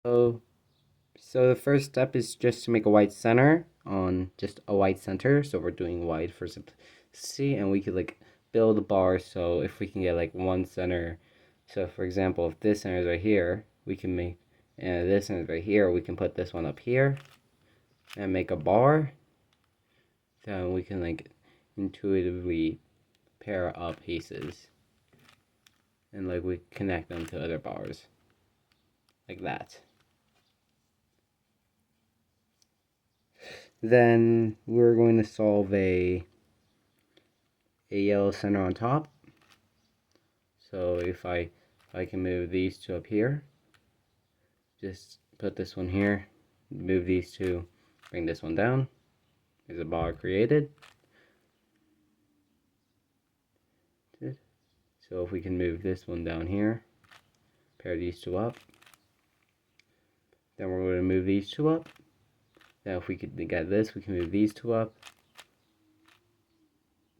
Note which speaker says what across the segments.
Speaker 1: So, so the first step is just to make a white center on just a white center. So we're doing white for simplicity, and we could like build a bar. So if we can get like one center, so for example, if this center is right here, we can make, and this center is right here, we can put this one up here and make a bar. Then we can like intuitively pair up pieces and like we connect them to other bars like that. Then we're going to solve a yellow center on top. So if I can move these two up here, just put this one here, move these two, bring this one down. There's a bar created. So if we can move this one down here, pair these two up, then we're going to move these two up. Now if we could get this, we can move these two up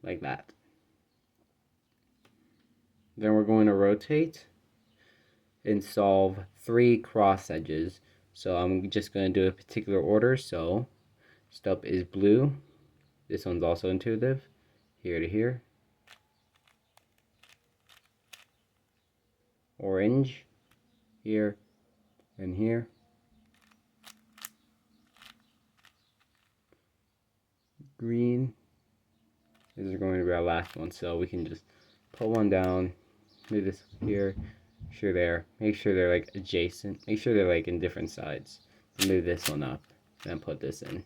Speaker 1: like that. Then we're going to rotate and solve 3 cross edges. So I'm just going to do a particular order. So step is blue. This one's also intuitive. Here to here. Orange. Here and here. Green. This is going to be our last one. So we can just put one down. Move this here. Make sure they're like adjacent. Make sure they're like in different sides. Move this one up. Then put this in.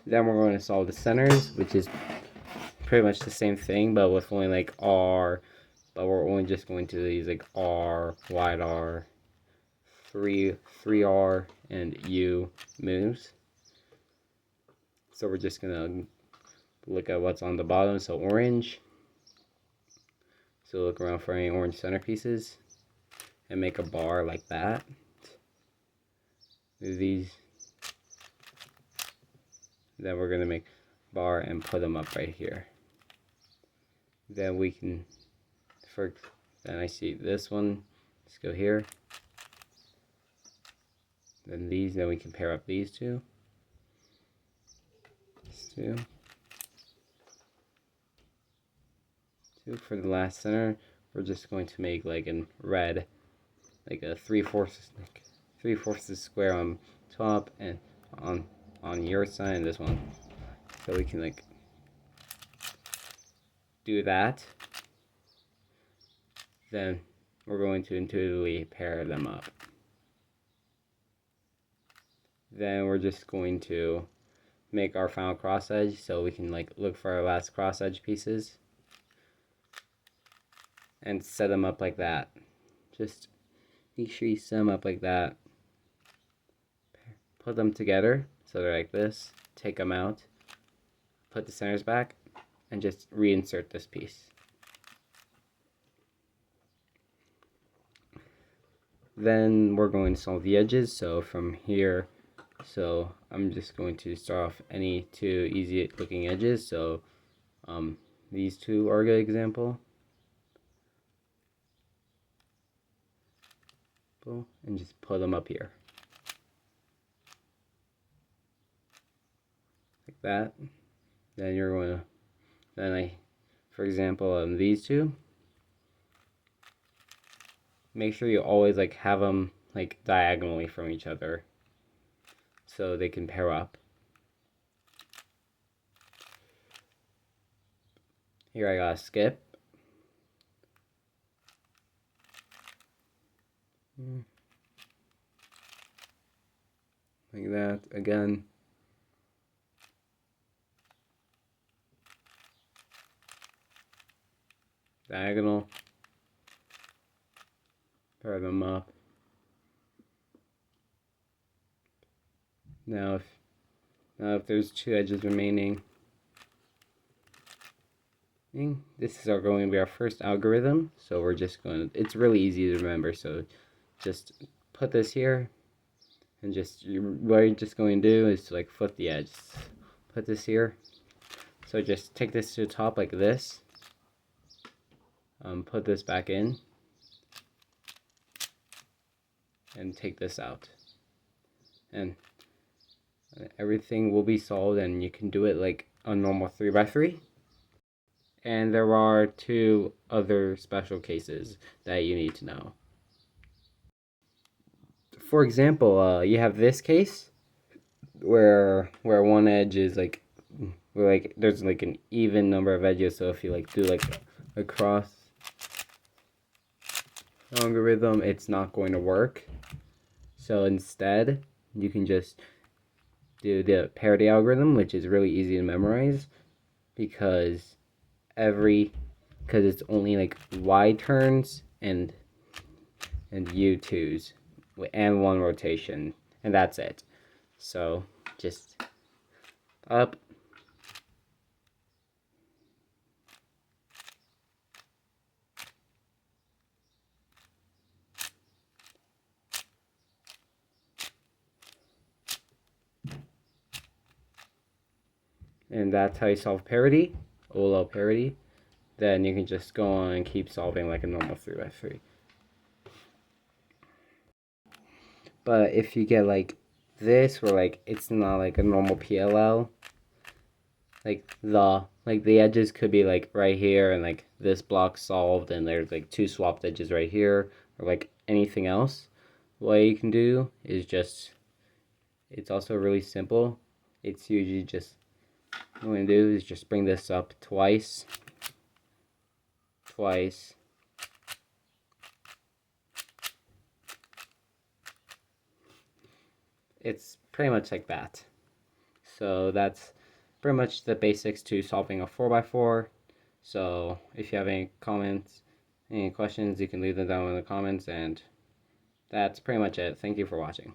Speaker 1: Then we're going to solve the centers, which is pretty much the same thing, but with only like R. But we're only just going to use like R, wide R, 3R, and U moves. So we're just gonna look at what's on the bottom. So orange. So look around for any orange centerpieces and make a bar like that. Move these. Then we're gonna make a bar and put them up right here. Then we can, then I see this one. Let's go here. Then these. Then we can pair up these two. These two. For the last center, we're just going to make like in red, like a 3/4 square on top and on your side and this one. So we can like do that. Then we're going to intuitively pair them up. Then we're just going to make our final cross edge, so we can like look for our last cross edge pieces and set them up like that. Just make sure you set them up like that. Put them together so they're like this. Take them out. Put the centers back and just reinsert this piece. Then we're going to solve the edges. So from here, so I'm just going to start off any 2 easy looking edges. So these 2 are a good example. And just put them up here. Like that. Then you're going to, for example, these 2. Make sure you always like have them like diagonally from each other so they can pair up. Here I gotta skip. Like that again. Diagonal. Pair them up. Now if there's 2 edges remaining, this is going to be our first algorithm. So we're just going to, it's really easy to remember. So just put this here and what you're just going to do is to like flip the edge. Put this here. So just take this to the top like this. Put this back in. and take this out. And everything will be solved, and you can do it like a normal 3x3. And there are two other special cases that you need to know. For example, you have this case where one edge is like, where like there's like an even number of edges. So if you like do like a cross algorithm, it's not going to work. So instead, you can just do the parity algorithm, which is really easy to memorize because it's only like y turns and u2s and one rotation, and that's it. So just up, and that's how you solve parity, OLL parity. Then you can just go on and keep solving like a normal 3x3. But if you get like this, where like it's not like a normal PLL, like the edges could be like right here, and like this block solved, and there's like two swapped edges right here, or like anything else. What you can do is just, it's also really simple. It's usually just, what I'm gonna do is just bring this up twice, it's pretty much like that. So that's pretty much the basics to solving a 4x4. So if you have any comments, any questions, you can leave them down in the comments, and that's pretty much it. Thank you for watching.